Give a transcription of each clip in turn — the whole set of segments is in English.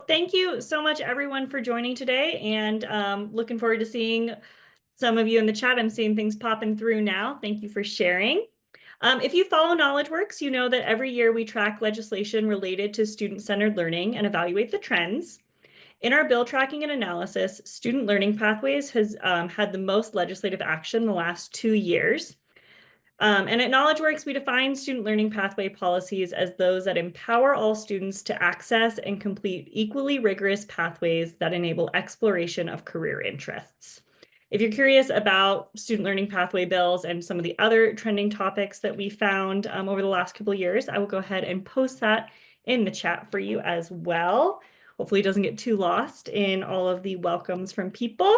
Thank you so much, everyone, for joining today, and looking forward to seeing some of you in the chat. I'm seeing things popping through now. Thank you for sharing. If you follow KnowledgeWorks, you know that every year we track legislation related to student-centered learning and evaluate the trends. In our bill tracking and analysis, Student Learning Pathways has had the most legislative action in the last 2 years. And at KnowledgeWorks, we define student learning pathway policies as those that empower all students to access and complete equally rigorous pathways that enable exploration of career interests. If you're curious about student learning pathway bills and some of the other trending topics that we found over the last couple of years, I will go ahead and post that in the chat for you as well. Hopefully it doesn't get too lost in all of the welcomes from people.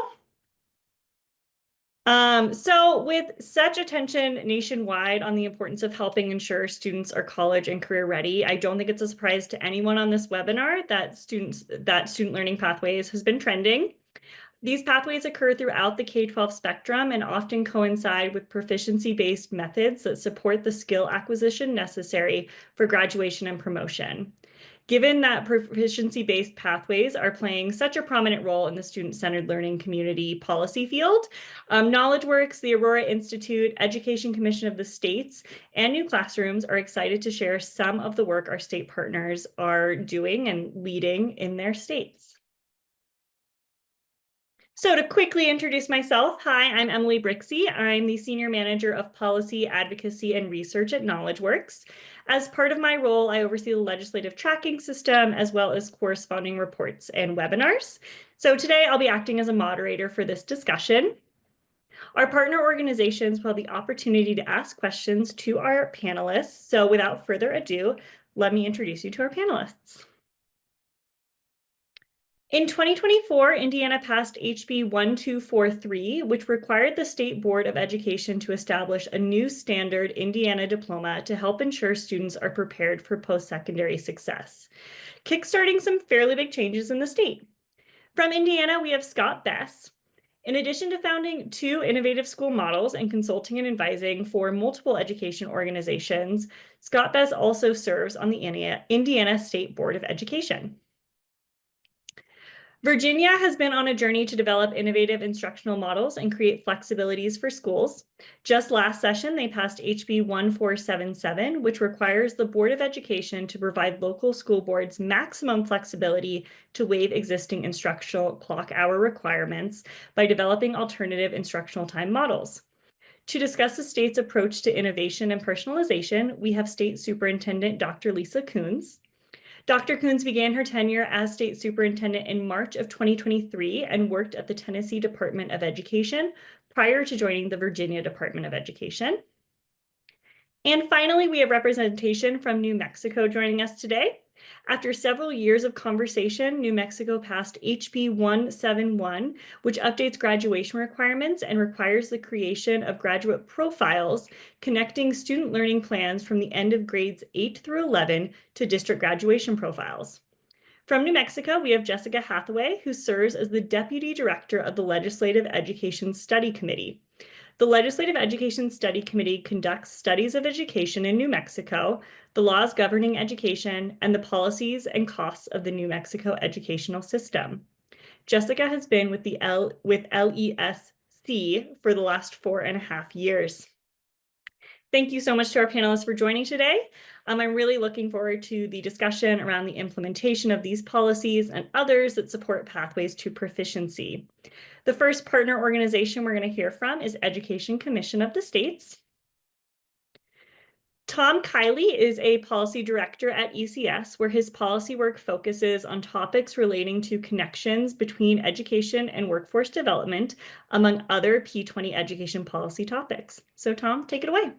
So with such attention nationwide on the importance of helping ensure students are college and career ready, I don't think it's a surprise to anyone on this webinar that student learning pathways has been trending. These pathways occur throughout the K-12 spectrum and often coincide with proficiency-based methods that support the skill acquisition necessary for graduation and promotion. Given that proficiency-based pathways are playing such a prominent role in the student-centered learning community policy field, KnowledgeWorks, the Aurora Institute, Education Commission of the States, and New Classrooms are excited to share some of the work our state partners are doing and leading in their states. So to quickly introduce myself, hi, I'm Emily Brixey. I'm the Senior Manager of Policy, Advocacy, and Research at KnowledgeWorks. As part of my role, I oversee the legislative tracking system as well as corresponding reports and webinars. So today I'll be acting as a moderator for this discussion. Our partner organizations will have the opportunity to ask questions to our panelists. So without further ado, let me introduce you to our panelists. In 2024, Indiana passed HB 1243, which required the State Board of Education to establish a new standard Indiana diploma to help ensure students are prepared for post-secondary success, kickstarting some fairly big changes in the state. From Indiana, we have Scott Bess. In addition to founding 2 innovative school models and consulting and advising for multiple education organizations, Scott Bess also serves on the Indiana State Board of Education. Virginia has been on a journey to develop innovative instructional models and create flexibilities for schools. Just last session, they passed HB 1477, which requires the Board of Education to provide local school boards maximum flexibility to waive existing instructional clock hour requirements by developing alternative instructional time models. To discuss the state's approach to innovation and personalization, we have State Superintendent Dr. Lisa Coons. Dr. Coons began her tenure as state superintendent in March of 2023 and worked at the Tennessee Department of Education prior to joining the Virginia Department of Education. And finally, we have representation from New Mexico joining us today. After several years of conversation, New Mexico passed HB 171, which updates graduation requirements and requires the creation of graduate profiles connecting student learning plans from the end of grades 8 through 11 to district graduation profiles. From New Mexico, we have Jessica Hathaway, who serves as the Deputy Director of the Legislative Education Study Committee. The Legislative Education Study Committee conducts studies of education in New Mexico, the laws governing education, and the policies and costs of the New Mexico educational system. Jessica has been with LESC for the last 4.5 years. Thank you so much to our panelists for joining today. I'm really looking forward to the discussion around the implementation of these policies and others that support pathways to proficiency. The first partner organization we're going to hear from is Education Commission of the States. Tom Kiley is a policy director at ECS, where his policy work focuses on topics relating to connections between education and workforce development, among other P20 education policy topics. So Tom, take it away.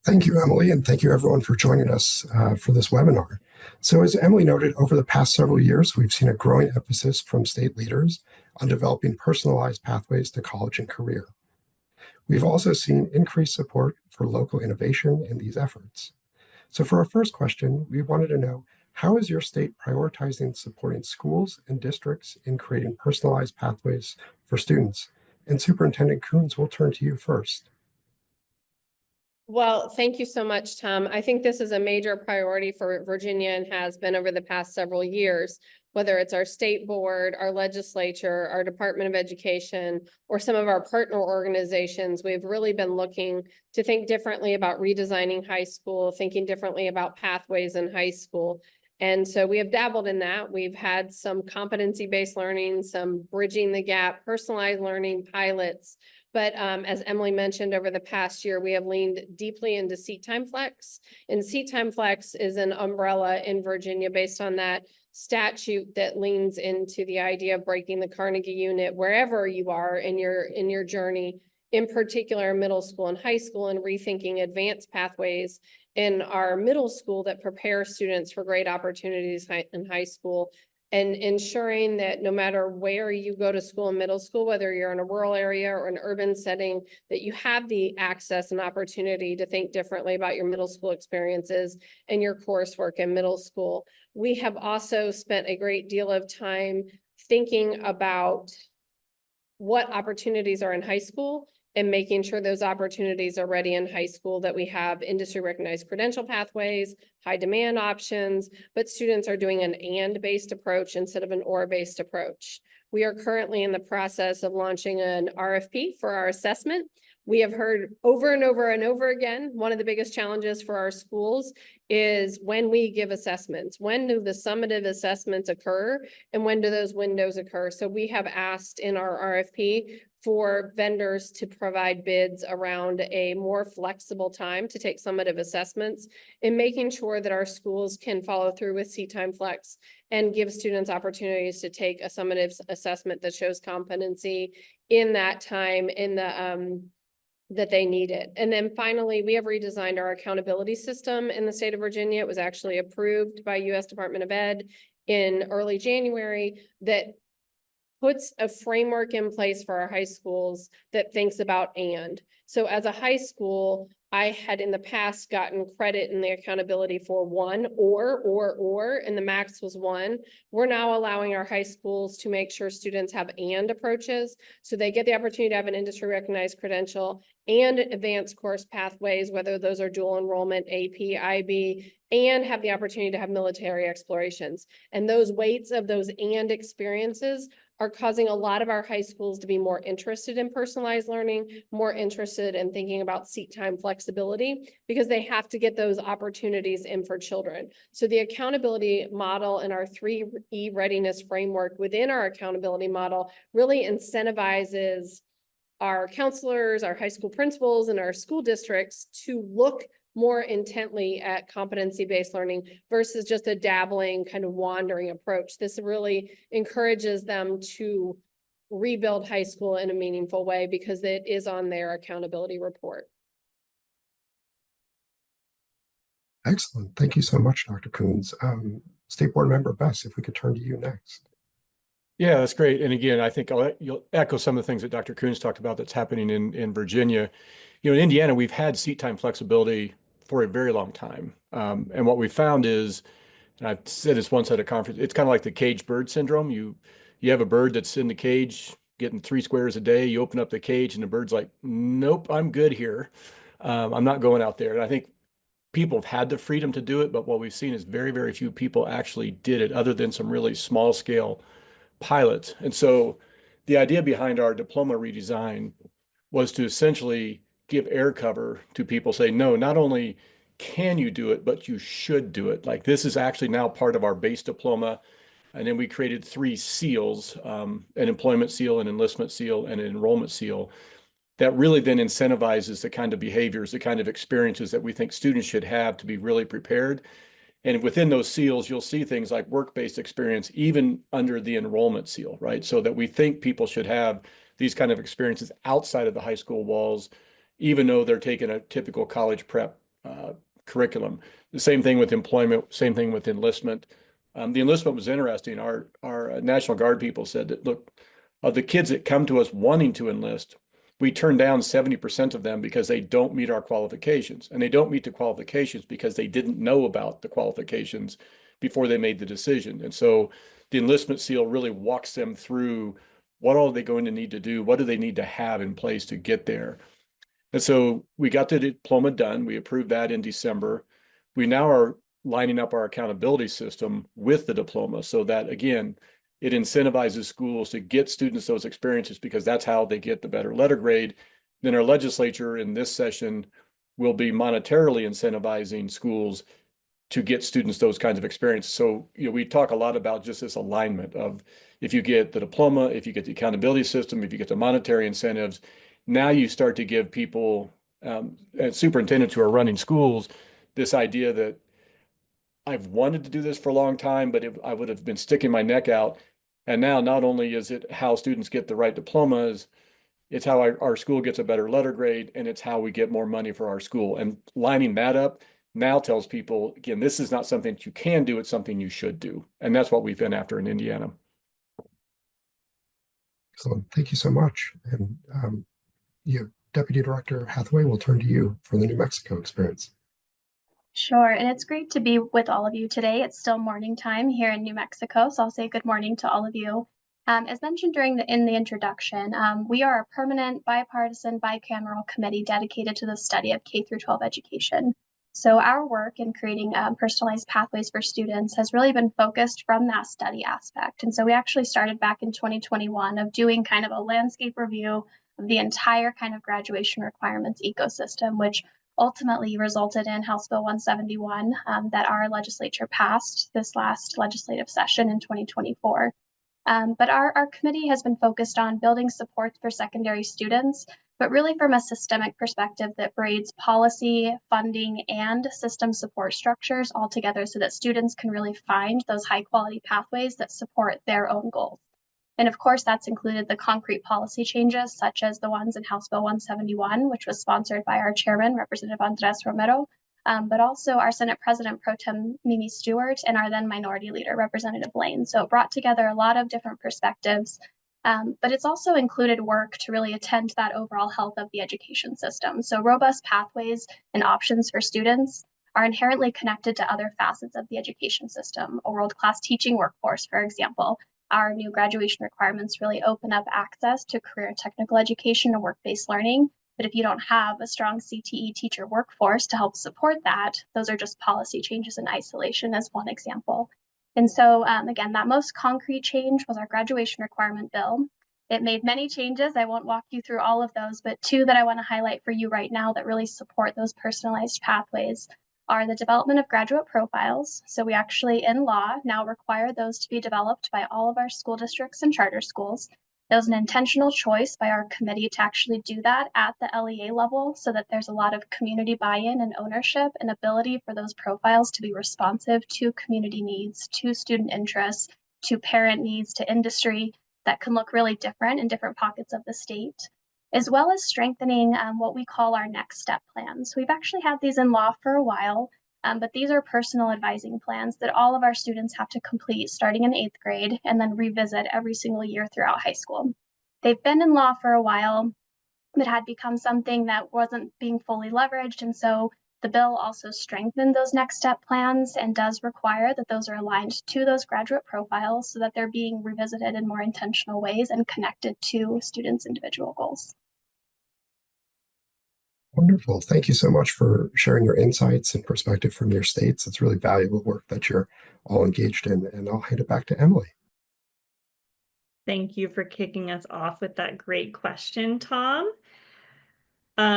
Thank you, Emily, and thank you everyone for joining us for this webinar. So as Emily noted, over the past several years, we've seen a growing emphasis from state leaders on developing personalized pathways to college and career. We've also seen increased support for local innovation in these efforts. So for our first question, we wanted to know, how is your state prioritizing supporting schools and districts in creating personalized pathways for students? And Superintendent Coons, we'll turn to you first. Well, thank you so much, Tom. I think this is a major priority for Virginia and has been over the past several years, whether it's our state board, our legislature, our Department of Education, or some of our partner organizations. We've really been looking to think differently about redesigning high school, thinking differently about pathways in high school. And so we have dabbled in that. We've had some competency-based learning, some bridging the gap, personalized learning pilots. But as Emily mentioned, over the past year, we have leaned deeply into Seat Time Flex. And Seat Time Flex is an umbrella in Virginia based on that statute that leans into the idea of breaking the Carnegie unit wherever you are in your journey, in particular middle school and high school, and rethinking advanced pathways in our middle school that prepare students for great opportunities in high school, and ensuring that no matter where you go to school in middle school, whether you're in a rural area or an urban setting, that you have the access and opportunity to think differently about your middle school experiences and your coursework in middle school. We have also spent a great deal of time thinking about what opportunities are in high school and making sure those opportunities are ready in high school, that we have industry recognized credential pathways, high demand options, but students are doing an and-based approach instead of an or-based approach. We are currently in the process of launching an RFP for our assessment. We have heard over and over and over again, one of the biggest challenges for our schools is when we give assessments. When do the summative assessments occur and when do those windows occur? So we have asked in our RFP for vendors to provide bids around a more flexible time to take summative assessments, and making sure that our schools can follow through with Seat Time Flex and give students opportunities to take a summative assessment that shows competency in that time in the that they need it. And then finally, we have redesigned our accountability system in the state of Virginia. It was actually approved by US Department of Ed in early January that puts a framework in place for our high schools that thinks about and. So as a high school, I had in the past gotten credit in the accountability for one or, and the max was one. We're now allowing our high schools to make sure students have and approaches. So they get the opportunity to have an industry recognized credential and advanced course pathways, whether those are dual enrollment, AP, IB, and have the opportunity to have military explorations. And those weights of those and experiences are causing a lot of our high schools to be more interested in personalized learning, more interested in thinking about seat time flexibility, because they have to get those opportunities in for children. So the accountability model and our 3E readiness framework within our accountability model really incentivizes our counselors, our high school principals, and our school districts to look more intently at competency-based learning versus just a dabbling kind of wandering approach. This really encourages them to rebuild high school in a meaningful way because it is on their accountability report. Excellent. Thank you so much, Dr. Coons. State Board Member Bess, if we could turn to you next. Yeah, that's great. And again, I think you'll echo some of the things that Dr. Coons talked about that's happening in Virginia. You know, in Indiana, we've had seat time flexibility for a very long time. And what we found is, and I've said this once at a conference, it's kind of like the caged bird syndrome. You have a bird that's in the cage getting 3 squares a day. You open up the cage and the bird's like, nope, I'm good here. I'm not going out there. And I think people have had the freedom to do it, but what we've seen is very, very few people actually did it other than some really small scale pilots. And so the idea behind our diploma redesign was to essentially give air cover to people, say, no, not only can you do it, but you should do it. Like, this is actually now part of our base diploma. And then we created 3 seals, an employment seal, an enlistment seal, and an enrollment seal that really then incentivizes the kind of behaviors, the kind of experiences that we think students should have to be really prepared. And within those seals, you'll see things like work-based experience, even under the enrollment seal, right? So that we think people should have these kind of experiences outside of the high school walls, even though they're taking a typical college prep curriculum. The same thing with employment, same thing with enlistment. The enlistment was interesting. Our National Guard people said that, look, of the kids that come to us wanting to enlist, we turn down 70% of them because they don't meet our qualifications. And they don't meet the qualifications because they didn't know about the qualifications before they made the decision. And so the enlistment seal really walks them through what all are they going to need to do? What do they need to have in place to get there? And so we got the diploma done. We approved that in December. We now are lining up our accountability system with the diploma so that, again, it incentivizes schools to get students those experiences because that's how they get the better letter grade. Then our legislature in this session will be monetarily incentivizing schools to get students those kinds of experiences. So, we talk a lot about just this alignment of if you get the diploma, if you get the accountability system, if you get the monetary incentives, now you start to give people, and superintendents who are running schools, this idea that I've wanted to do this for a long time, but I would have been sticking my neck out. And now not only is it how students get the right diplomas, it's how our school gets a better letter grade, and it's how we get more money for our school. And lining that up now tells people, again, this is not something that you can do, it's something you should do. And that's what we've been after in Indiana. Excellent. Thank you so much. And Deputy Director Hathaway, will turn to you for the New Mexico experience. Sure, and it's great to be with all of you today. It's still morning time here in New Mexico, so I'll say good morning to all of you. As mentioned in the introduction, we are a permanent, bipartisan, bicameral committee dedicated to the study of K through 12 education. So our work in creating personalized pathways for students has really been focused from that study aspect. And so we actually started back in 2021 of doing kind of a landscape review of the entire kind of graduation requirements ecosystem, which ultimately resulted in House Bill 171 that our legislature passed this last legislative session in 2024. But our committee has been focused on building supports for secondary students, but really from a systemic perspective that braids policy, funding, and system support structures all together so that students can really find those high quality pathways that support their own goals. And of course, that's included the concrete policy changes, such as the ones in House Bill 171, which was sponsored by our chairman, Representative Andres Romero, but also our Senate President Pro Tem Mimi Stewart and our then Minority Leader, Representative Lane. So it brought together a lot of different perspectives, but it's also included work to really attend to that overall health of the education system. So robust pathways and options for students are inherently connected to other facets of the education system, a world-class teaching workforce, for example. Our new graduation requirements really open up access to career and technical education and work-based learning. But if you don't have a strong CTE teacher workforce to help support that, those are just policy changes in isolation as one example. And so again, that most concrete change was our graduation requirement bill. It made many changes. I won't walk you through all of those, but two that I want to highlight for you right now that really support those personalized pathways are the development of graduate profiles. So we actually, in law, now require those to be developed by all of our school districts and charter schools. It was an intentional choice by our committee to actually do that at the LEA level so that there's a lot of community buy-in and ownership and ability for those profiles to be responsive to community needs, to student interests, to parent needs, to industry that can look really different in different pockets of the state, as well as strengthening what we call our next step plans. We've actually had these in law for a while, but these are personal advising plans that all of our students have to complete starting in 8th grade and then revisit every single year throughout high school. They've been in law for a while, but had become something that wasn't being fully leveraged. And so the bill also strengthened those next step plans and does require that those are aligned to those graduate profiles so that they're being revisited in more intentional ways and connected to students' individual goals. Wonderful. Thank you so much for sharing your insights and perspective from your states. It's really valuable work that you're all engaged in. And I'll hand it back to Emily. Thank you for kicking us off with that great question, Tom.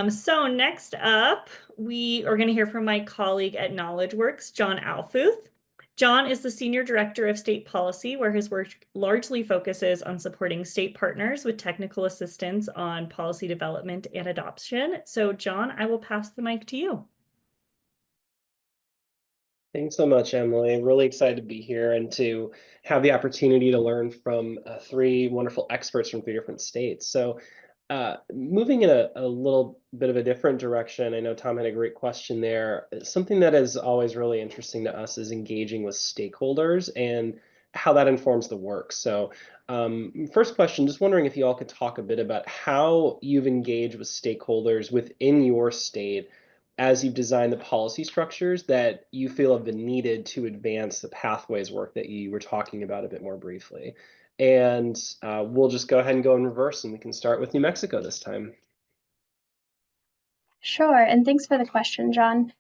So next up, we are going to hear from my colleague at KnowledgeWorks, John Alfuth. John is the Senior Director of State Policy, where his work largely focuses on supporting state partners with technical assistance on policy development and adoption. So John, I will pass the mic to you. Thanks so much, Emily. I'm really excited to be here and to have the opportunity to learn from three wonderful experts from 3 different states. So moving in a little bit of a different direction, I know Tom had a great question there. Something that is always really interesting to us is engaging with stakeholders and how that informs the work. So first question, just wondering if you all could talk a bit about how you've engaged with stakeholders within your state as you've designed the policy structures that you feel have been needed to advance the pathways work that you were talking about a bit more briefly. And we'll just go ahead and go in reverse, and we can start with New Mexico this time. Sure, and thanks for the question, John.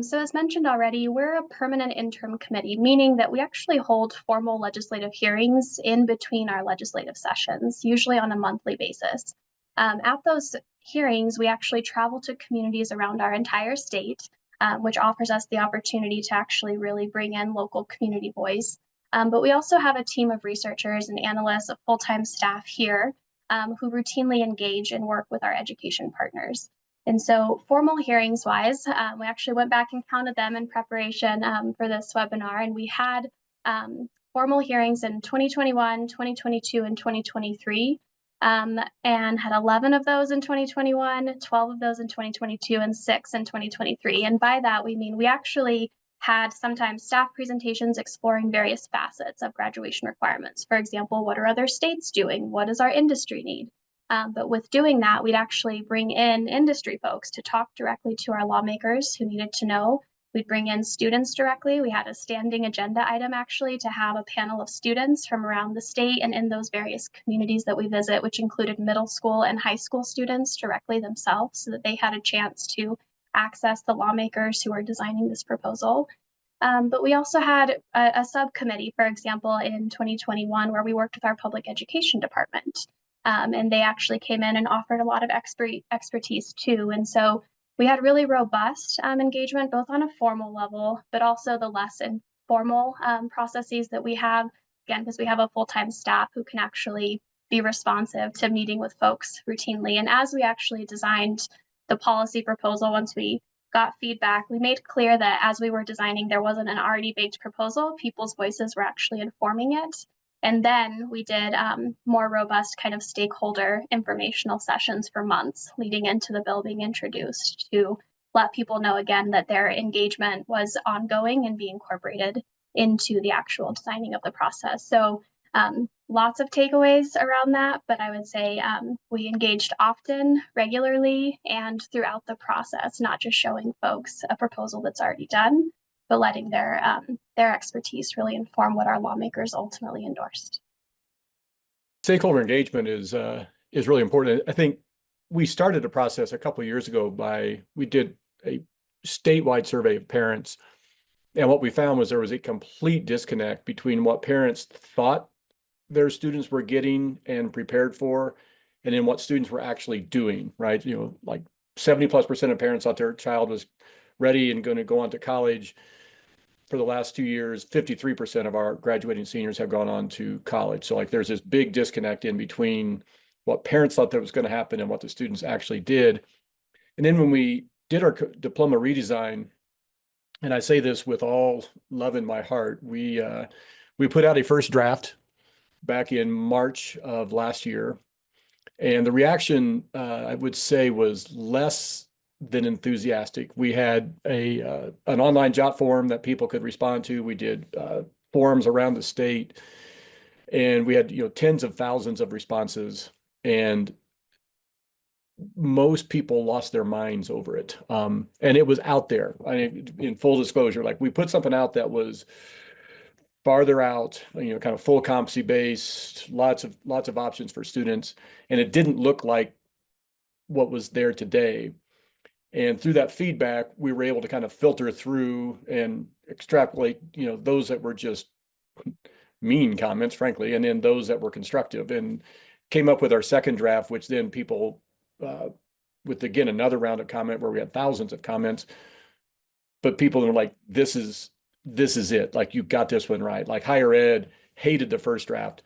So as mentioned already, we're a permanent interim committee, meaning that we actually hold formal legislative hearings in between our legislative sessions, usually on a monthly basis. At those hearings, we actually travel to communities around our entire state, which offers us the opportunity to actually really bring in local community voice. But we also have a team of researchers and analysts, a full-time staff here, who routinely engage and work with our education partners. And so formal hearings wise, we actually went back and counted them in preparation for this webinar, and we had formal hearings in 2021, 2022, and 2023, and had 11 of those in 2021, 12 of those in 2022, and 6 in 2023. And by that, we mean we actually had sometimes staff presentations exploring various facets of graduation requirements. For example, what are other states doing? What does our industry need? But with doing that, we'd actually bring in industry folks to talk directly to our lawmakers who needed to know. We'd bring in students directly. We had a standing agenda item actually to have a panel of students from around the state and in those various communities that we visit, which included middle school and high school students directly themselves, so that they had a chance to access the lawmakers who are designing this proposal. But we also had a subcommittee, for example, in 2021, where we worked with our public education department. And they actually came in and offered a lot of expertise too. And so we had really robust engagement, both on a formal level, but also the less informal processes that we have, again, because we have a full-time staff who can actually be responsive to meeting with folks routinely. And as we actually designed the policy proposal, once we got feedback, we made clear that as we were designing, there wasn't an already baked proposal. People's voices were actually informing it. And then we did more robust kind of stakeholder informational sessions for months leading into the bill being introduced to let people know again that their engagement was ongoing and be incorporated into the actual designing of the process. So lots of takeaways around that, but I would say we engaged often, regularly, and throughout the process, not just showing folks a proposal that's already done, but letting their expertise really inform what our lawmakers ultimately endorsed. Stakeholder engagement is really important. I think we started a process a couple of years ago we did a statewide survey of parents, and what we found was there was a complete disconnect between what parents thought their students were getting and prepared for, and then what students were actually doing, right? You know, like 70+% of parents thought their child was ready and going to go on to college. For the last 2 years, 53% of our graduating seniors have gone on to college. So like there's this big disconnect in between what parents thought that was going to happen and what the students actually did. And then when we did our diploma redesign, and I say this with all love in my heart, we put out a first draft back in March of last year. And the reaction, I would say, was less than enthusiastic. We had an online jot form that people could respond to. We did forums around the state, and we had tens of thousands of responses, and most people lost their minds over it. And it was out there. I mean, in full disclosure, like we put something out that was farther out, kind of full competency based, lots of options for students, and it didn't look like what was there today. And through that feedback, we were able to kind of filter through and extrapolate, those that were just mean comments, frankly, and then those that were constructive, and came up with our second draft, which then people, with again another round of comment where we had thousands of comments, but people were like, this is it. Like, you got this one right. Like higher ed hated the first draft,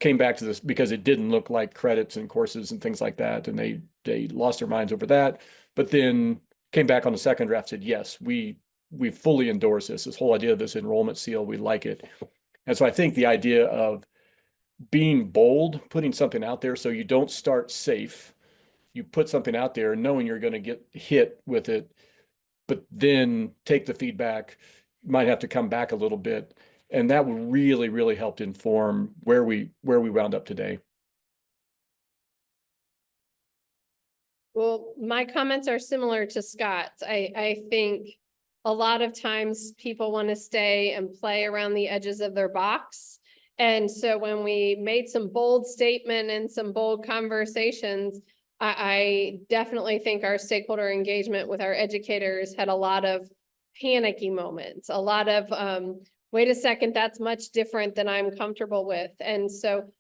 came back to this because it didn't look like credits and courses and things like that, and they lost their minds over that. But then came back on the second draft, said, yes, we fully endorse this whole idea of this enrollment seal. We like it. And so I think the idea of being bold, putting something out there so you don't start safe, you put something out there knowing you're going to get hit with it, but then take the feedback, you might have to come back a little bit. And that really, really helped inform where we wound up today. Well, my comments are similar to Scott's. I think a lot of times people want to stay and play around the edges of their box. And so when we made some bold statement and some bold conversations, I definitely think our stakeholder engagement with our educators had a lot of panicky moments, a lot of, wait a second, that's much different than I'm comfortable with. And so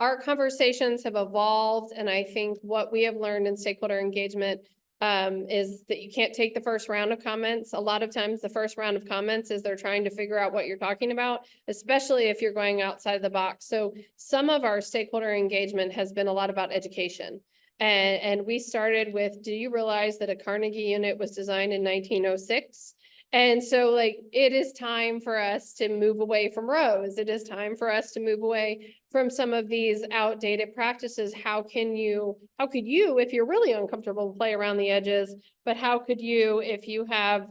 our conversations have evolved, and I think what we have learned in stakeholder engagement is that you can't take the first round of comments. A lot of times the first round of comments is they're trying to figure out what you're talking about, especially if you're going outside the box. So some of our stakeholder engagement has been a lot about education. And we started with, do you realize that a Carnegie unit was designed in 1906? And so like, it is time for us to move away from rows. It is time for us to move away from some of these outdated practices. How could you, if you're really uncomfortable, play around the edges, but how could you, if you have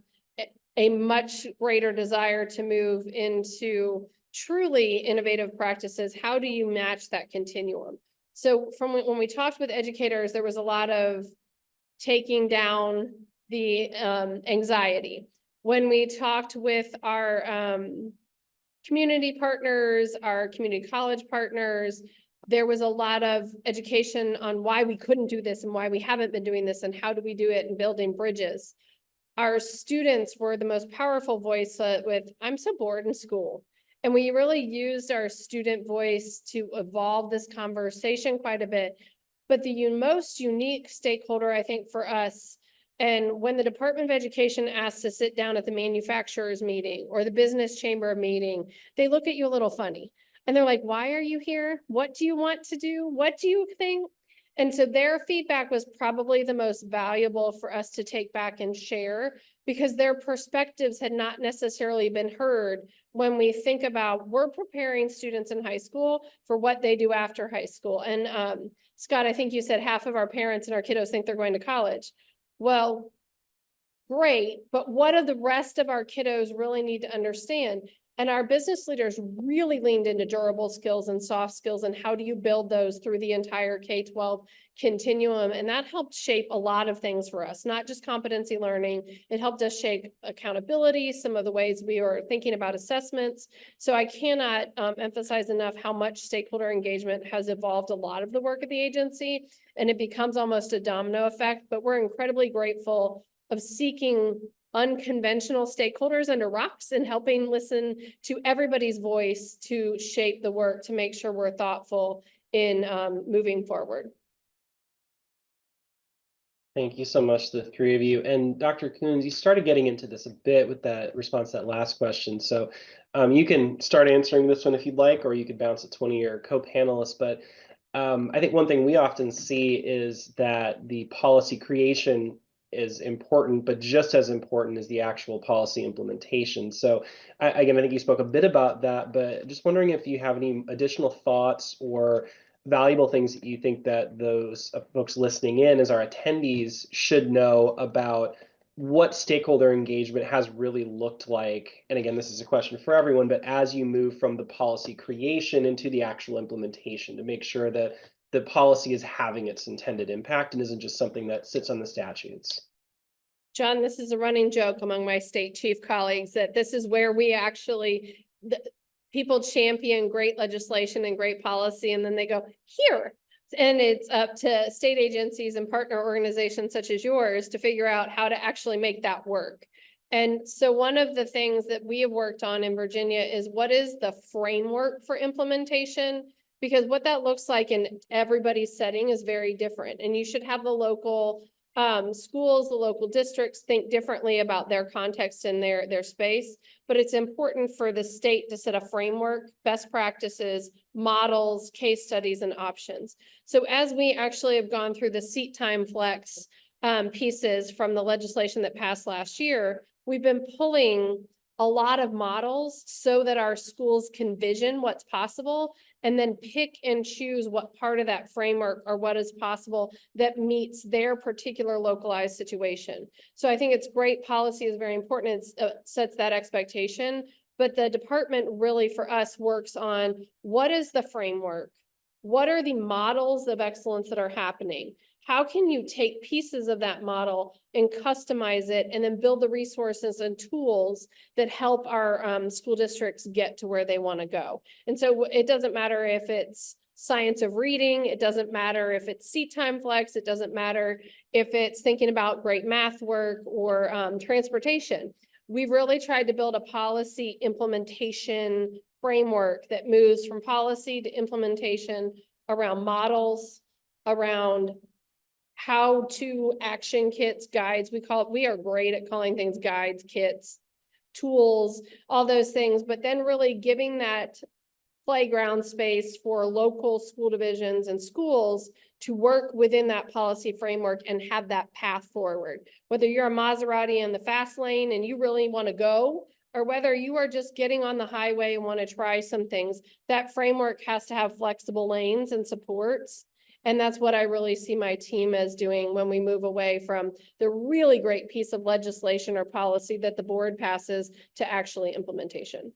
a much greater desire to move into truly innovative practices, how do you match that continuum? So from when we talked with educators, there was a lot of taking down the anxiety. When we talked with our community partners, our community college partners, there was a lot of education on why we couldn't do this and why we haven't been doing this and how do we do it and building bridges. Our students were the most powerful voice with, I'm so bored in school. And we really used our student voice to evolve this conversation quite a bit. But the most unique stakeholder, I think, for us, and when the Department of Education asks to sit down at the manufacturers meeting or the business chamber meeting, they look at you a little funny. And they're like, why are you here? What do you want to do? What do you think? And so their feedback was probably the most valuable for us to take back and share, because their perspectives had not necessarily been heard when we think about, we're preparing students in high school for what they do after high school. And Scott, I think you said half of our parents and our kiddos think they're going to college. Well, great, but what do the rest of our kiddos really need to understand? And our business leaders really leaned into durable skills and soft skills, and how do you build those through the entire K-12 continuum? And that helped shape a lot of things for us, not just competency learning. It helped us shape accountability, some of the ways we were thinking about assessments. So I cannot emphasize enough how much stakeholder engagement has evolved a lot of the work of the agency, and it becomes almost a domino effect. But we're incredibly grateful of seeking unconventional stakeholders under rocks and helping listen to everybody's voice to shape the work to make sure we're thoughtful in moving forward. Thank you so much, the three of you. And Dr. Coons, you started getting into this a bit with that response to that last question. So you can start answering this one if you'd like, or you could bounce it to one of your co-panelists. But I think one thing we often see is that the policy creation is important, but just as important is the actual policy implementation. So again, I think you spoke a bit about that, but just wondering if you have any additional thoughts or valuable things that you think that those folks listening in as our attendees should know about what stakeholder engagement has really looked like. And again, this is a question for everyone, but as you move from the policy creation into the actual implementation, to make sure that the policy is having its intended impact and isn't just something that sits on the statutes. John, this is a running joke among my state chief colleagues that this is where we actually, people champion great legislation and great policy, and then they go here. And it's up to state agencies and partner organizations such as yours to figure out how to actually make that work. And so one of the things that we have worked on in Virginia is, what is the framework for implementation? Because what that looks like in everybody's setting is very different. And you should have the local schools, the local districts think differently about their context and their space, but it's important for the state to set a framework, best practices, models, case studies, and options. So as we actually have gone through the seat time flex pieces from the legislation that passed last year, we've been pulling a lot of models so that our schools can vision what's possible and then pick and choose what part of that framework or what is possible that meets their particular localized situation. So I think it's great. Policy is very important. It sets that expectation, but the department really for us works on, what is the framework? What are the models of excellence that are happening? How can you take pieces of that model and customize it and then build the resources and tools that help our school districts get to where they want to go? And so it doesn't matter if it's science of reading. It doesn't matter if it's seat time flex. It doesn't matter if it's thinking about great math work or transportation. We've really tried to build a policy implementation framework that moves from policy to implementation around models, around how to action kits, guides. We are great at calling things guides, kits, tools, all those things, but then really giving that playground space for local school divisions and schools to work within that policy framework and have that path forward. Whether you're a Maserati in the fast lane and you really want to go, or whether you are just getting on the highway and want to try some things, that framework has to have flexible lanes and supports. And that's what I really see my team as doing when we move away from the really great piece of legislation or policy that the board passes to actually implementation.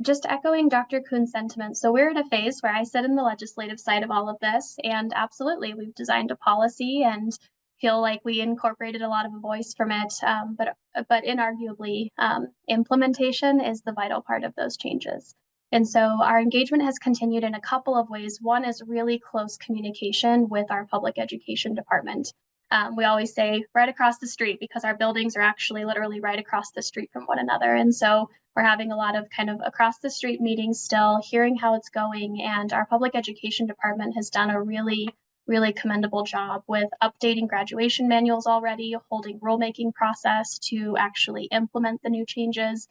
Just echoing Dr. Coons' sentiment. So we're at a phase where I sit in the legislative side of all of this, and absolutely, we've designed a policy and feel like we incorporated a lot of a voice from it. But inarguably, implementation is the vital part of those changes. And so our engagement has continued in a couple of ways. One is really close communication with our public education department. We always say right across the street because our buildings are actually literally right across the street from one another. And so we're having a lot of kind of across the street meetings still, hearing how it's going. And our public education department has done a really commendable job with updating graduation manuals already, holding rulemaking process to actually implement the new changes,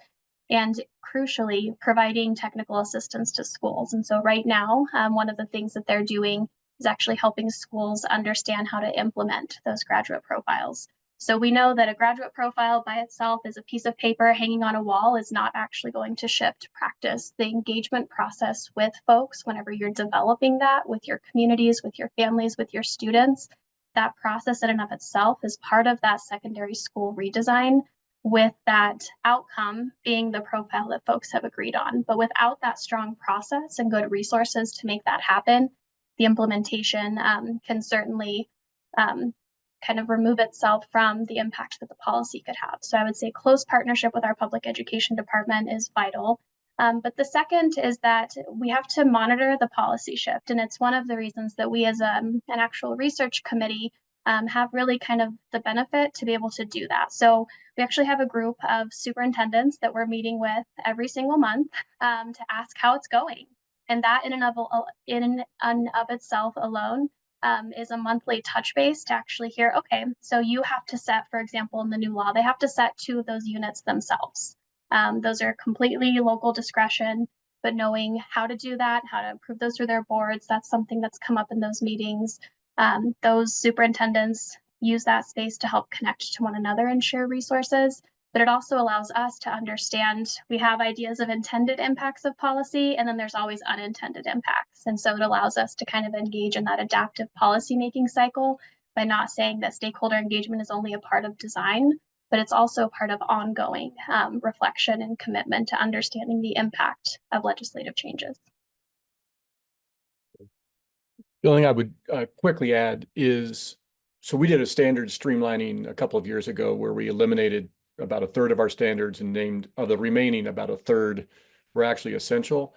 and crucially, providing technical assistance to schools. And so right now, one of the things that they're doing is actually helping schools understand how to implement those graduate profiles. So we know that a graduate profile by itself is a piece of paper hanging on a wall is not actually going to shift practice. The engagement process with folks, whenever you're developing that with your communities, with your families, with your students, that process in and of itself is part of that secondary school redesign, with that outcome being the profile that folks have agreed on. But without that strong process and good resources to make that happen, the implementation can certainly kind of remove itself from the impact that the policy could have. So I would say close partnership with our public education department is vital. But the second is that we have to monitor the policy shift. And it's one of the reasons that we as an actual research committee have really kind of the benefit to be able to do that. So we actually have a group of superintendents that we're meeting with every single month to ask how it's going. And that in and of itself alone is a monthly touch base to actually hear, okay, so you have to set, for example, in the new law, they have to set 2 of those units themselves. Those are completely local discretion, but knowing how to do that, how to approve those through their boards, that's something that's come up in those meetings. Those superintendents use that space to help connect to one another and share resources, but it also allows us to understand we have ideas of intended impacts of policy, and then there's always unintended impacts. And so it allows us to kind of engage in that adaptive policymaking cycle by not saying that stakeholder engagement is only a part of design, but it's also part of ongoing reflection and commitment to understanding the impact of legislative changes. The only thing I would quickly add is, so we did a standard streamlining a couple of years ago where we eliminated about a third of our standards and named the remaining about a third were actually essential.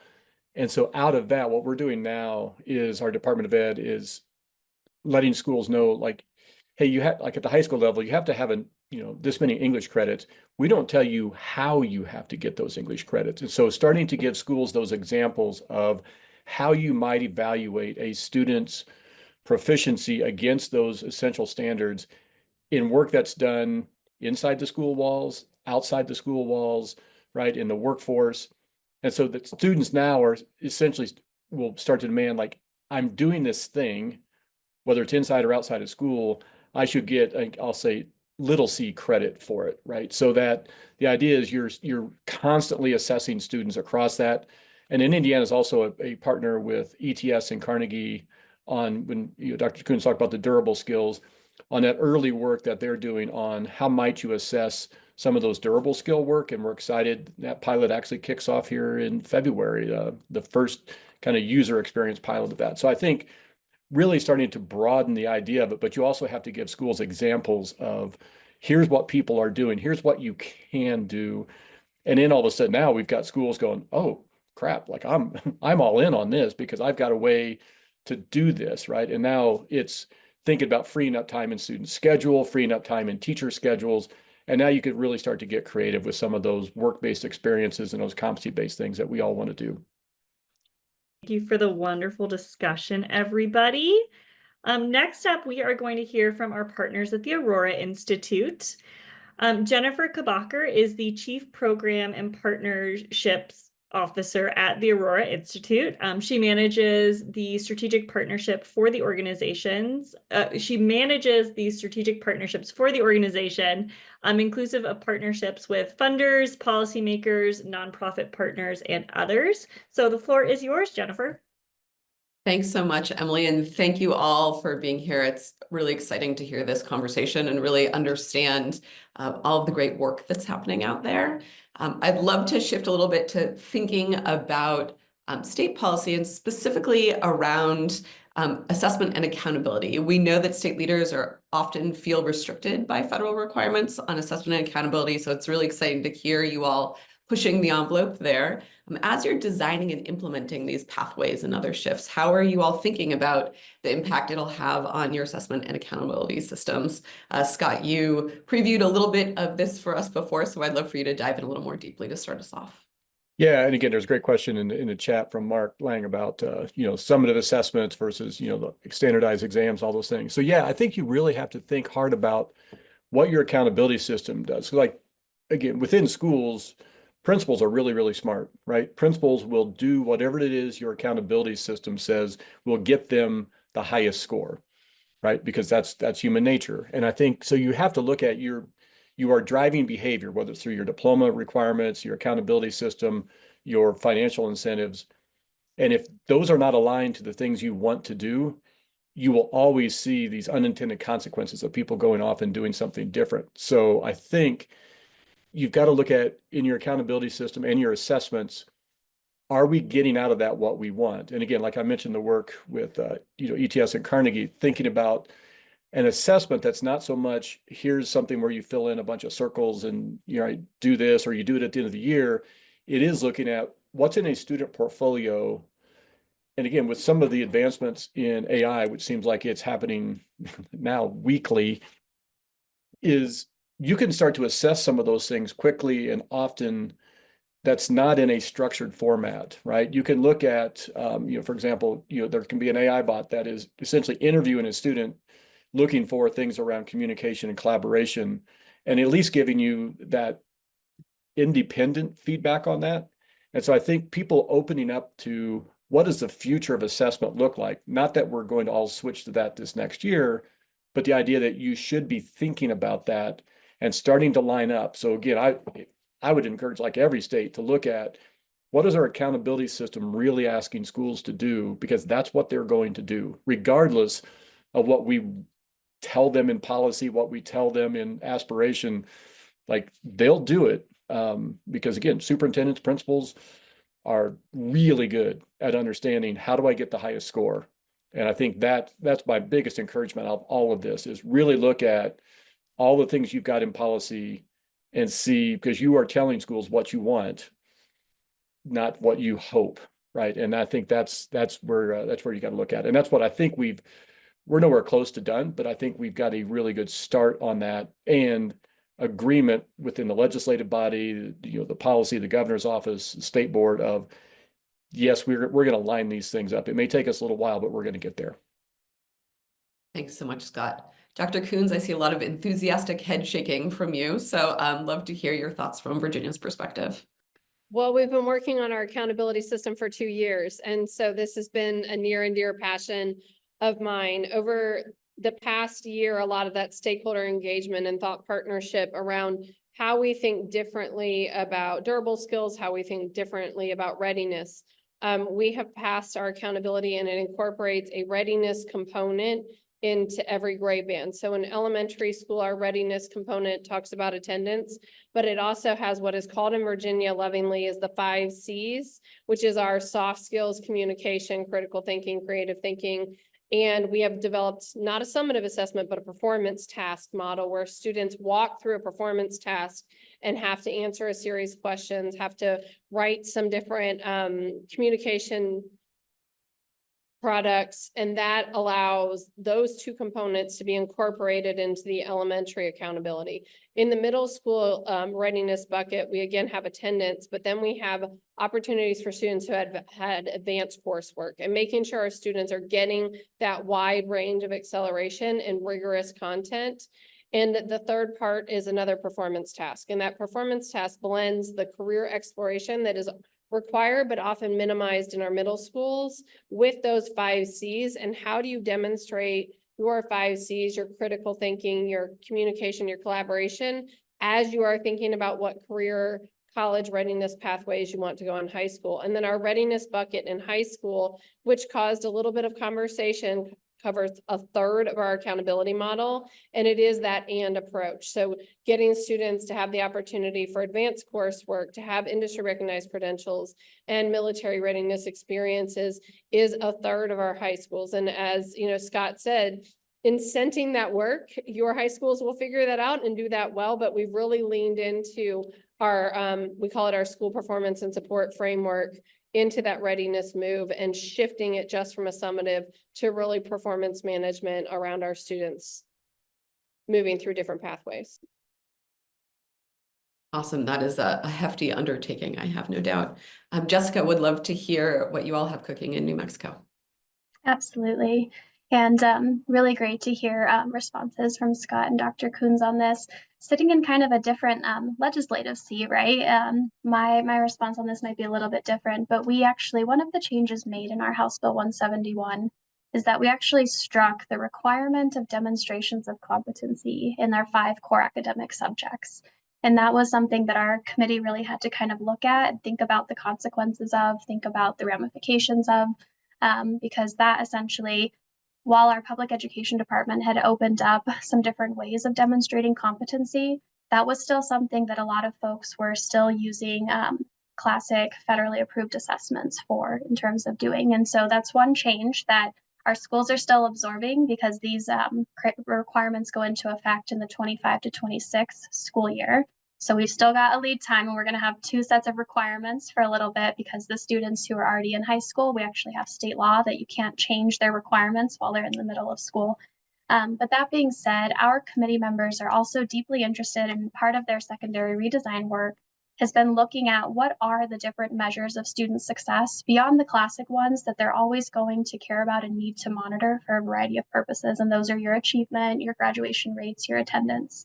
And so out of that, what we're doing now is our Department of Ed is letting schools know, like, hey, you have, like at the high school level, you have to have this many English credits. We don't tell you how you have to get those English credits. And so starting to give schools those examples of how you might evaluate a student's proficiency against those essential standards in work that's done inside the school walls, outside the school walls, right, in the workforce. And so the students now are essentially will start to demand, like, I'm doing this thing, whether it's inside or outside of school, I should get, I'll say, little c credit for it, right? So that the idea is you're constantly assessing students across that. And in Indiana is also a partner with ETS and Carnegie on, when Dr. Coons talked about the durable skills, on that early work that they're doing on how might you assess some of those durable skill work. And we're excited that pilot actually kicks off here in February, the first kind of user experience pilot of that. So I think really starting to broaden the idea of it, but you also have to give schools examples of here's what people are doing, here's what you can do. And then all of a sudden now we've got schools going, oh, crap, like I'm all in on this because I've got a way to do this, right? And now it's thinking about freeing up time in student schedule, freeing up time in teacher schedules. And now you could really start to get creative with some of those work-based experiences and those competency-based things that we all want to do. Thank you for the wonderful discussion, everybody. Next up, we are going to hear from our partners at the Aurora Institute. Jennifer Kabacher is the Chief Program and Partnerships Officer at the Aurora Institute. She manages the strategic partnership for the organizations. She manages the strategic partnerships for the organization, inclusive of partnerships with funders, policymakers, nonprofit partners, and others. So the floor is yours, Jennifer. Thanks so much, Emily, and thank you all for being here. It's really exciting to hear this conversation and really understand all of the great work that's happening out there. I'd love to shift a little bit to thinking about state policy and specifically around assessment and accountability. We know that state leaders often feel restricted by federal requirements on assessment and accountability, so it's really exciting to hear you all pushing the envelope there. As you're designing and implementing these pathways and other shifts, how are you all thinking about the impact it'll have on your assessment and accountability systems? Scott, you previewed a little bit of this for us before, so I'd love for you to dive in a little more deeply to start us off. Yeah, and again, there's a great question in the chat from Mark Lang about summative assessments versus the standardized exams, all those things. So yeah, I think you really have to think hard about what your accountability system does. So like again, within schools, principals are really, really smart, right? Principals will do whatever it is your accountability system says will get them the highest score, right? Because that's human nature. And I think so you have to look at you are driving behavior, whether it's through your diploma requirements, your accountability system, your financial incentives. And if those are not aligned to the things you want to do, you will always see these unintended consequences of people going off and doing something different. So I think you've got to look at in your accountability system and your assessments, are we getting out of that what we want? And again, like I mentioned, the work with ETS and Carnegie, thinking about an assessment that's not so much here's something where you fill in a bunch of circles and do this or you do it at the end of the year. It is looking at what's in a student portfolio. And again, with some of the advancements in AI, which seems like it's happening now weekly, is you can start to assess some of those things quickly, and often that's not in a structured format, right? You can look at, for example, there can be an AI bot that is essentially interviewing a student, looking for things around communication and collaboration, and at least giving you that independent feedback on that. And so I think people opening up to what does the future of assessment look like? Not that we're going to all switch to that this next year, but the idea that you should be thinking about that and starting to line up. So again, I would encourage like every state to look at what is our accountability system really asking schools to do, because that's what they're going to do, regardless of what we tell them in policy, what we tell them in aspiration, like they'll do it. Because again, superintendents, principals are really good at understanding how do I get the highest score. And I think that's my biggest encouragement of all of this is really look at all the things you've got in policy and see, because you are telling schools what you want, not what you hope, right? And I think that's where you got to look at. And that's what I think we're nowhere close to done, but I think we've got a really good start on that and agreement within the legislative body, the policy, the governor's office, the state board of, yes, we're going to line these things up. It may take us a little while, but we're going to get there. Thanks so much, Scott. Dr. Coons, I see a lot of enthusiastic head shaking from you, so love to hear your thoughts from Virginia's perspective. Well, we've been working on our accountability system for 2 years, and so this has been a near and dear passion of mine. Over the past year, a lot of that stakeholder engagement and thought partnership around how we think differently about durable skills, how we think differently about readiness. We have passed our accountability, and it incorporates a readiness component into every grade band. So in elementary school, our readiness component talks about attendance, but it also has what is called in Virginia lovingly is the 5 C's, which is our soft skills, communication, critical thinking, creative thinking. And we have developed not a summative assessment, but a performance task model where students walk through a performance task and have to answer a series of questions, have to write some different communication products, and that allows those two components to be incorporated into the elementary accountability. In the middle school readiness bucket, we again have attendance, but then we have opportunities for students who had advanced coursework, and making sure our students are getting that wide range of acceleration and rigorous content. And the third part is another performance task, and that performance task blends the career exploration that is required but often minimized in our middle schools with those 5 C's. And how do you demonstrate your 5 C's, your critical thinking, your communication, your collaboration, as you are thinking about what career college readiness pathways you want to go in high school? And then our readiness bucket in high school, which caused a little bit of conversation, covers a third of our accountability model, and it is that and approach. So getting students to have the opportunity for advanced coursework, to have industry recognized credentials and military readiness experiences is a third of our high schools. And as you know, Scott said, incenting that work, your high schools will figure that out and do that well, but we've really leaned into our, we call it our school performance and support framework, into that readiness move and shifting it just from a summative to really performance management around our students moving through different pathways. Awesome. That is a hefty undertaking, I have no doubt. Jessica, would love to hear what you all have cooking in New Mexico. Absolutely. And really great to hear responses from Scott and Dr. Coons on this. Sitting in kind of a different legislative seat, right? My response on this might be a little bit different, but we actually, one of the changes made in our House Bill 171 is that we actually struck the requirement of demonstrations of competency in our 5 core academic subjects. And that was something that our committee really had to kind of look at and think about the consequences of, think about the ramifications of, because that essentially, while our public education department had opened up some different ways of demonstrating competency, that was still something that a lot of folks were still using classic federally approved assessments for in terms of doing. And so that's one change that our schools are still absorbing, because these requirements go into effect in the 25 to 26 school year. So we've still got a lead time, and we're going to have 2 sets of requirements for a little bit, because the students who are already in high school, we actually have state law that you can't change their requirements while they're in the middle of school. But that being said, our committee members are also deeply interested in part of their secondary redesign work has been looking at what are the different measures of student success beyond the classic ones that they're always going to care about and need to monitor for a variety of purposes. And those are your achievement, your graduation rates, your attendance.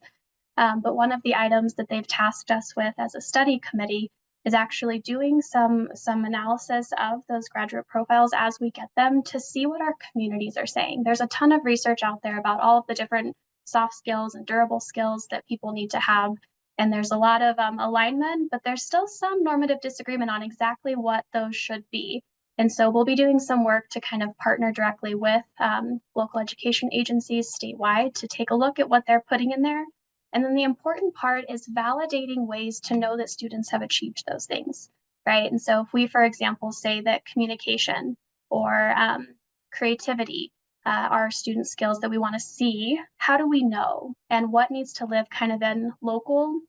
But one of the items that they've tasked us with as a study committee is actually doing some analysis of those graduate profiles as we get them, to see what our communities are saying. There's a ton of research out there about all of the different soft skills and durable skills that people need to have. And there's a lot of alignment, but there's still some normative disagreement on exactly what those should be. And so we'll be doing some work to kind of partner directly with local education agencies statewide to take a look at what they're putting in there. And then the important part is validating ways to know that students have achieved those things, right? And so if we, for example, say that communication or creativity are student skills that we want to see, how do we know? And what needs to live kind of in local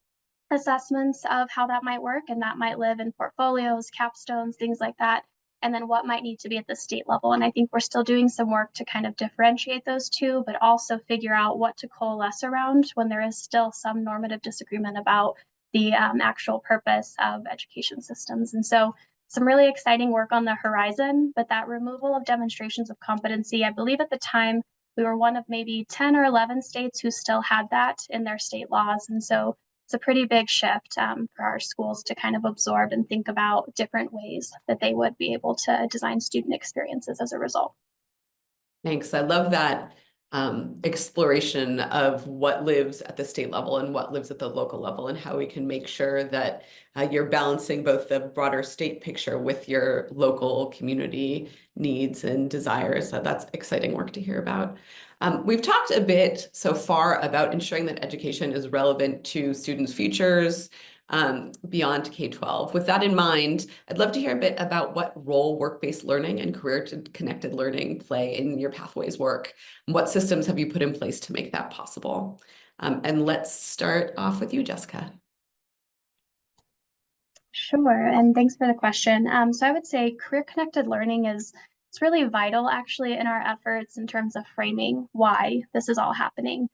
assessments of how that might work? And that might live in portfolios, capstones, things like that. And then what might need to be at the state level. And I think we're still doing some work to kind of differentiate those two, but also figure out what to coalesce around when there is still some normative disagreement about the actual purpose of education systems. And so some really exciting work on the horizon, but that removal of demonstrations of competency, I believe at the time we were one of maybe 10 or 11 states who still had that in their state laws. And so it's a pretty big shift for our schools to kind of absorb and think about different ways that they would be able to design student experiences as a result. Thanks. I love that exploration of what lives at the state level and what lives at the local level, and how we can make sure that you're balancing both the broader state picture with your local community needs and desires. So that's exciting work to hear about. We've talked a bit so far about ensuring that education is relevant to students' futures beyond K-12. With that in mind, I'd love to hear a bit about what role work-based learning and career-connected learning play in your pathways work. What systems have you put in place to make that possible? And let's start off with you, Jessica. Sure, and thanks for the question. So I would say career-connected learning it's really vital actually in our efforts in terms of framing why this is all happening.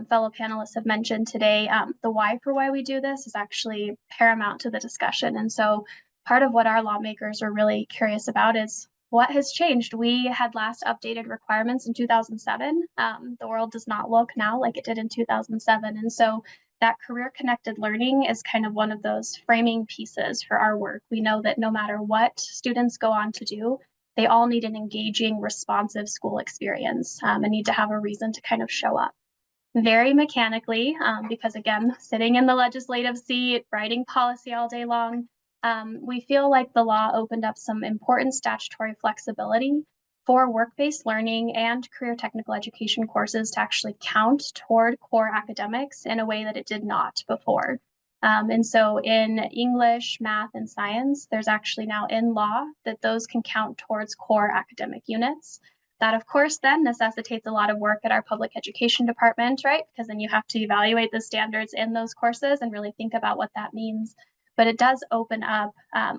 Fellow panelists have mentioned today, the why for why we do this is actually paramount to the discussion. And so part of what our lawmakers are really curious about is what has changed. We had last updated requirements in 2007. The world does not look now like it did in 2007. And so that career connected learning is kind of one of those framing pieces for our work. We know that no matter what students go on to do, they all need an engaging, responsive school experience and need to have a reason to kind of show up. Very mechanically, because again, sitting in the legislative seat, writing policy all day long, we feel like the law opened up some important statutory flexibility for work-based learning and career technical education courses to actually count toward core academics in a way that it did not before. And so in English, math, and science, there's actually now in law that those can count towards core academic units. That, of course, then necessitates a lot of work at our public education department, right? Because then you have to evaluate the standards in those courses and really think about what that means. But it does open up,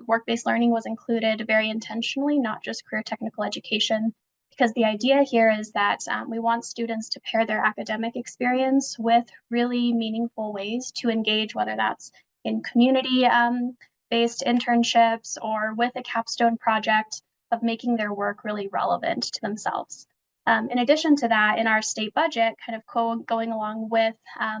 work-based learning was included very intentionally, not just career technical education, because the idea here is that we want students to pair their academic experience with really meaningful ways to engage, whether that's in community-based internships or with a capstone project of making their work really relevant to themselves. In addition to that, in our state budget, kind of going along with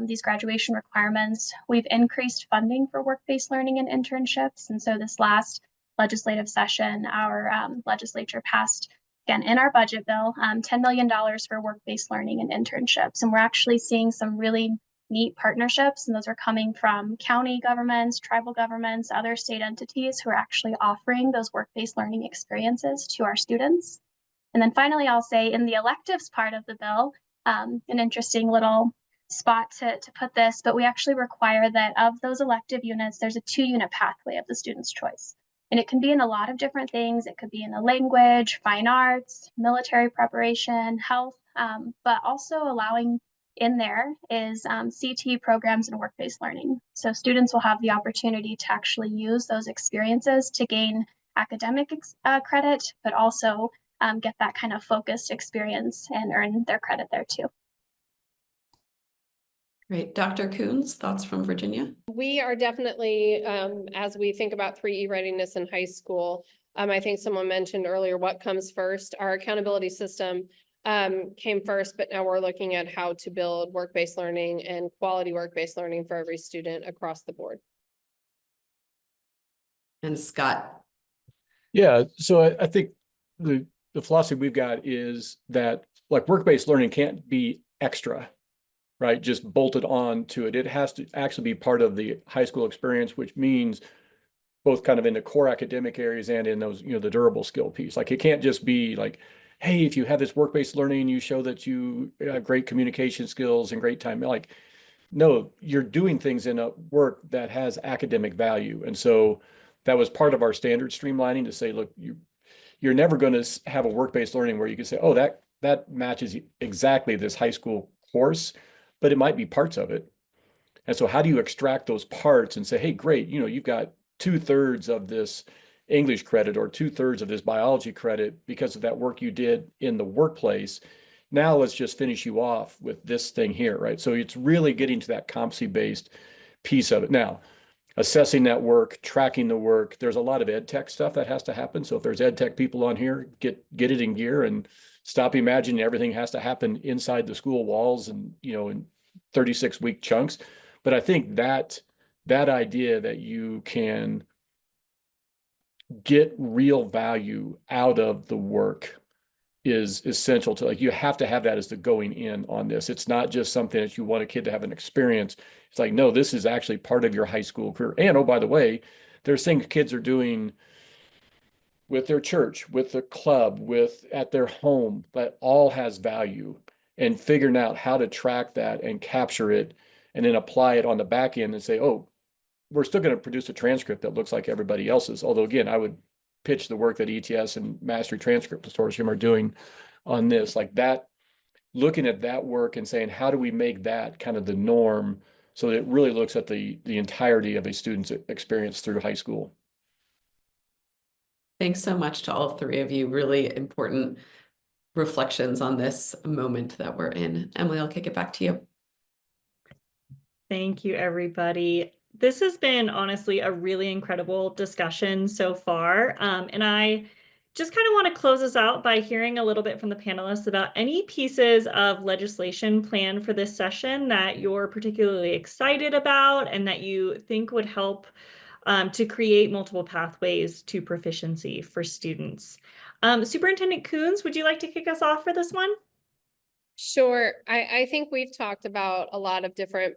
these graduation requirements, we've increased funding for work-based learning and internships. And so this last legislative session, our legislature passed, again, in our budget bill, $10 million for work-based learning and internships. And we're actually seeing some really neat partnerships, and those are coming from county governments, tribal governments, other state entities who are actually offering those work-based learning experiences to our students. And then finally, I'll say in the electives part of the bill, an interesting little spot to put this, but we actually require that of those elective units, there's a 2-unit pathway of the student's choice. And it can be in a lot of different things. It could be in a language, fine arts, military preparation, health, but also allowing in there is CT programs and work-based learning. So students will have the opportunity to actually use those experiences to gain academic credit, but also get that kind of focused experience and earn their credit there too. Great. Dr. Coons, thoughts from Virginia? We are definitely, as we think about 3E readiness in high school, I think someone mentioned earlier what comes first. Our accountability system came first, but now we're looking at how to build work-based learning and quality work-based learning for every student across the board. And Scott. Yeah, so I think the philosophy we've got is that like work-based learning can't be extra, right? Just bolted on to it. It has to actually be part of the high school experience, which means both kind of in the core academic areas and in those, the durable skill piece. Like it can't just be like, hey, if you have this work-based learning, you show that you have great communication skills and great time. Like, no, you're doing things in a work that has academic value. And so that was part of our standard streamlining to say, look, you're never going to have a work-based learning where you can say, oh, that matches exactly this high school course, but it might be parts of it. And so how do you extract those parts and say, hey, great, you've got 2/3 of this English credit or 2/3 of this biology credit because of that work you did in the workplace. Now let's just finish you off with this thing here, right? So it's really getting to that competency-based piece of it. Now, assessing that work, tracking the work, there's a lot of ed tech stuff that has to happen. So if there's ed tech people on here, get it in gear and stop imagining everything has to happen inside the school walls and, in 36-week chunks. But I think that idea that you can get real value out of the work is essential to, like, you have to have that as the going in on this. It's not just something that you want a kid to have an experience. It's like, no, this is actually part of your high school career. And oh, by the way, there's things kids are doing with their church, with the club, at their home, that all has value, and figuring out how to track that and capture it and then apply it on the back end and say, oh, we're still going to produce a transcript that looks like everybody else's. Although again, I would pitch the work that ETS and Mastery Transcript Consortium are doing on this, like that, looking at that work and saying, how do we make that kind of the norm so that it really looks at the entirety of a student's experience through high school. Thanks so much to all three of you. Really important reflections on this moment that we're in. Emily, I'll kick it back to you. Thank you, everybody. This has been honestly a really incredible discussion so far. And I just kind of want to close us out by hearing a little bit from the panelists about any pieces of legislation planned for this session that you're particularly excited about and that you think would help to create multiple pathways to proficiency for students. Superintendent Coons, would you like to kick us off for this one? Sure. I think we've talked about a lot of different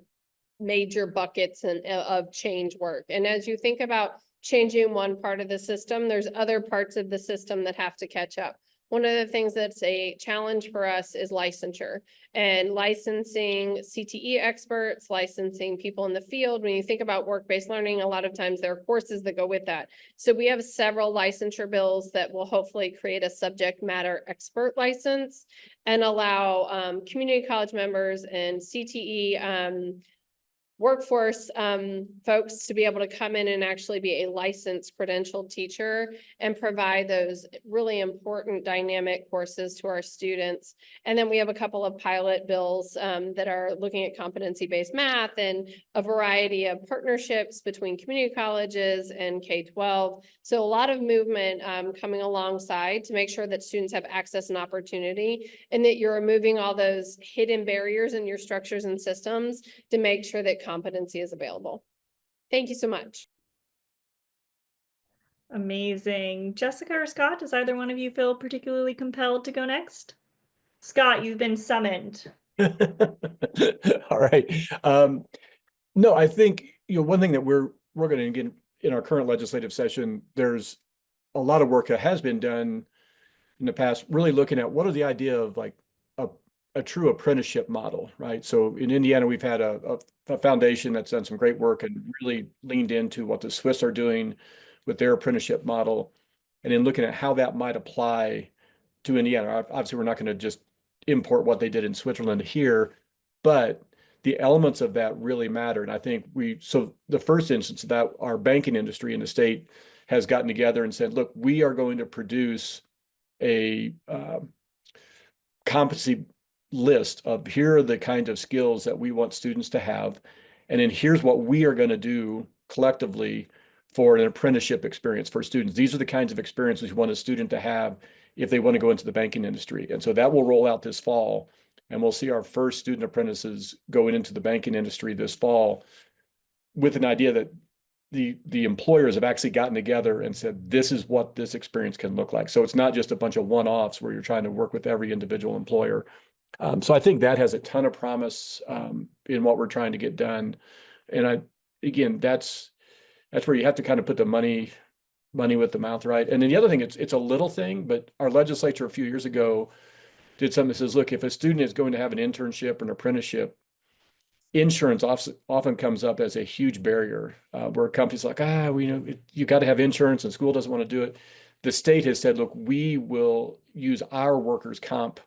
major buckets of change work. And as you think about changing one part of the system, there's other parts of the system that have to catch up. One of the things that's a challenge for us is licensure and licensing CTE experts, licensing people in the field. When you think about work-based learning, a lot of times there are courses that go with that. So we have several licensure bills that will hopefully create a subject matter expert license and allow community college members and CTE workforce folks to be able to come in and actually be a licensed credentialed teacher and provide those really important dynamic courses to our students. And then we have a couple of pilot bills that are looking at competency-based math and a variety of partnerships between community colleges and K-12. So a lot of movement coming alongside to make sure that students have access and opportunity and that you're removing all those hidden barriers in your structures and systems to make sure that competency is available. Thank you so much. Amazing. Jessica or Scott, does either one of you feel particularly compelled to go next? Scott, you've been summoned. All right. No, I think, one thing that we're going to get in our current legislative session, there's a lot of work that has been done in the past, really looking at what are the idea of like a true apprenticeship model, right? So in Indiana, we've had a foundation that's done some great work and really leaned into what the Swiss are doing with their apprenticeship model, and then looking at how that might apply to Indiana. Obviously, we're not going to just import what they did in Switzerland here, but the elements of that really matter. And I think so the first instance of that, our banking industry in the state has gotten together and said, look, we are going to produce a competency list of here are the kind of skills that we want students to have. And then here's what we are going to do collectively for an apprenticeship experience for students. These are the kinds of experiences we want a student to have if they want to go into the banking industry. And so that will roll out this fall. And we'll see our first student apprentices going into the banking industry this fall with an idea that the employers have actually gotten together and said, this is what this experience can look like. So it's not just a bunch of one-offs where you're trying to work with every individual employer. So I think that has a ton of promise in what we're trying to get done. And again, that's where you have to kind of put the money with the mouth, right? And then the other thing, it's a little thing, but our legislature a few years ago did something that says, look, if a student is going to have an internship or an apprenticeship, insurance often comes up as a huge barrier where companies like, you got to have insurance and school doesn't want to do it. The state has said, look, we will use our workers' comp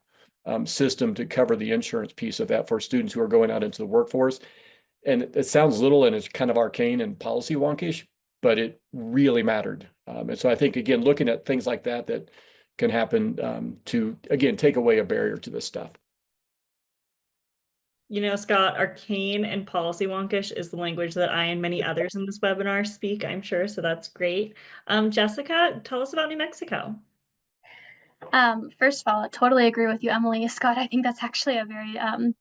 system to cover the insurance piece of that for students who are going out into the workforce. And it sounds little and it's kind of arcane and policy wonkish, but it really mattered. And so I think, again, looking at things like that can happen to, again, take away a barrier to this stuff. Scott, arcane and policy wonkish is the language that I and many others in this webinar speak, I'm sure. So that's great. Jessica, tell us about New Mexico. First of all, I totally agree with you, Emily. Scott, I think that's actually a very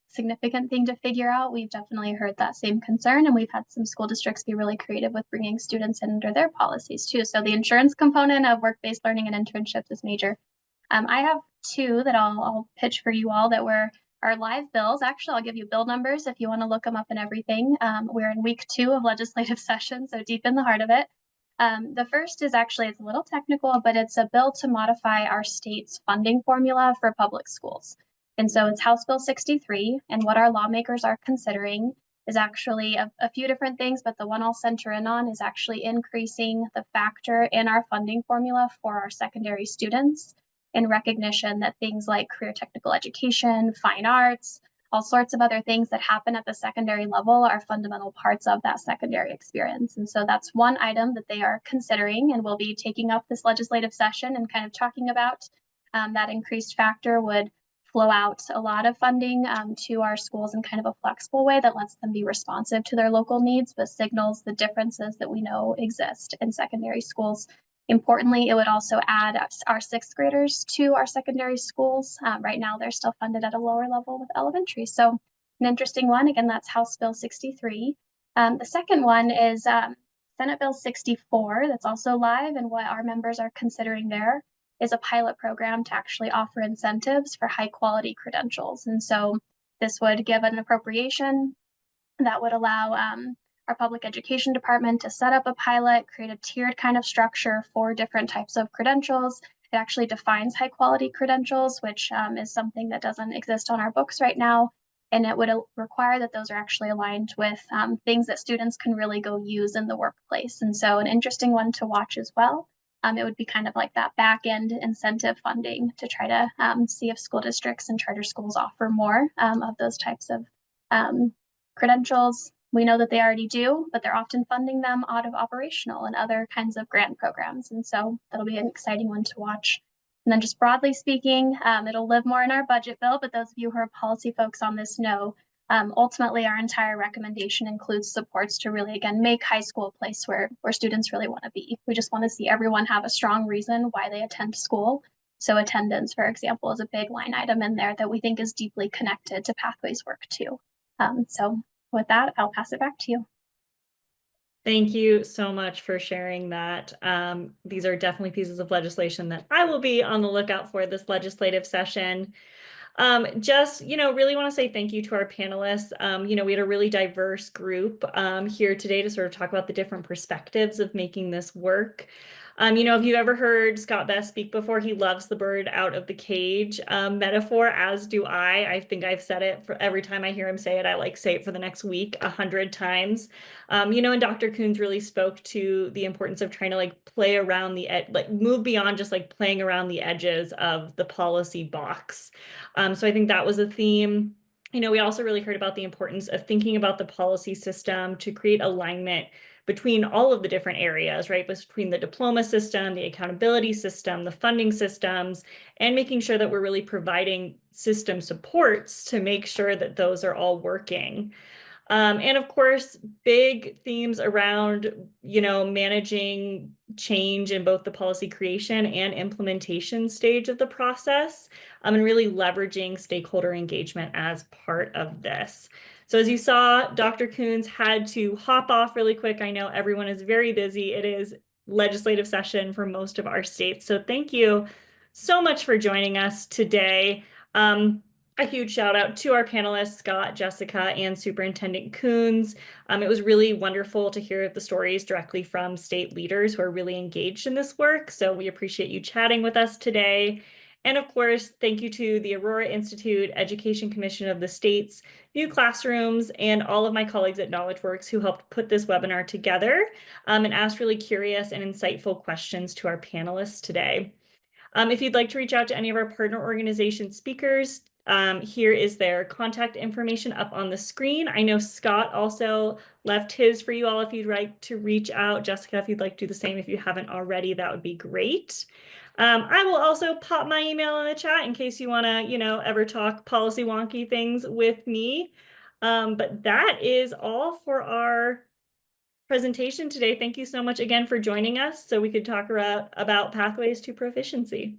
significant thing to figure out. We've definitely heard that same concern, and we've had some school districts be really creative with bringing students in under their policies too. So the insurance component of work-based learning and internships is major. I have two that I'll pitch for you all that were our live bills. Actually, I'll give you bill numbers if you want to look them up and everything. We're in week 2 of legislative session, so deep in the heart of it. The first is actually, it's a little technical, but it's a bill to modify our state's funding formula for public schools. And so it's House Bill 63. And what our lawmakers are considering is actually a few different things, but the one I'll center in on is actually increasing the factor in our funding formula for our secondary students in recognition that things like career technical education, fine arts, all sorts of other things that happen at the secondary level are fundamental parts of that secondary experience. And so that's one item that they are considering and will be taking up this legislative session and kind of talking about. That increased factor would flow out a lot of funding to our schools in kind of a flexible way that lets them be responsive to their local needs, but signals the differences that we know exist in secondary schools. Importantly, it would also add our sixth graders to our secondary schools. Right now, they're still funded at a lower level with elementary. So an interesting one. Again, that's House Bill 63. The second one is Senate Bill 64. That's also live, and what our members are considering there is a pilot program to actually offer incentives for high quality credentials. And so this would give an appropriation that would allow our public education department to set up a pilot, create a tiered kind of structure for different types of credentials. It actually defines high quality credentials, which is something that doesn't exist on our books right now. And it would require that those are actually aligned with things that students can really go use in the workplace. And so an interesting one to watch as well. It would be kind of like that back end incentive funding to try to see if school districts and charter schools offer more of those types of credentials. We know that they already do, but they're often funding them out of operational and other kinds of grant programs. And so that'll be an exciting one to watch. And then just broadly speaking, it'll live more in our budget bill, but those of you who are policy folks on this know ultimately, our entire recommendation includes supports to really, again, make high school a place where students really want to be. We just want to see everyone have a strong reason why they attend school. So attendance, for example, is a big line item in there that we think is deeply connected to Pathways work too. So with that, I'll pass it back to you. Thank you so much for sharing that. These are definitely pieces of legislation that I will be on the lookout for this legislative session. Just, really want to say thank you to our panelists. We had a really diverse group here today to sort of talk about the different perspectives of making this work. If you've ever heard Scott Bess speak before, he loves the bird out of the cage metaphor, as do I. I think I've said it for every time I hear him say it. I say it for the next week 100 times. And Dr. Coons really spoke to the importance of trying to play around the move beyond just playing around the edges of the policy box. So I think that was a theme. We also really heard about the importance of thinking about the policy system to create alignment between all of the different areas, right? Between the diploma system, the accountability system, the funding systems, and making sure that we're really providing system supports to make sure that those are all working. And of course, big themes around, managing change in both the policy creation and implementation stage of the process, and really leveraging stakeholder engagement as part of this. So as you saw, Dr. Coons had to hop off really quick. I know everyone is very busy. It is legislative session for most of our states. So thank you so much for joining us today. A huge shout out to our panelists, Scott, Jessica, and Superintendent Coons. It was really wonderful to hear the stories directly from state leaders who are really engaged in this work. So we appreciate you chatting with us today. And of course, thank you to the Aurora Institute, Education Commission of the States, New Classrooms, and all of my colleagues at KnowledgeWorks who helped put this webinar together and asked really curious and insightful questions to our panelists today. If you'd like to reach out to any of our partner organization speakers, here is their contact information up on the screen. I know Scott also left his for you all if you'd like to reach out. Jessica, if you'd like to do the same, if you haven't already, that would be great. I will also pop my email in the chat in case you want to, ever talk policy wonky things with me. But that is all for our presentation today. Thank you so much again for joining us so we could talk about pathways to proficiency.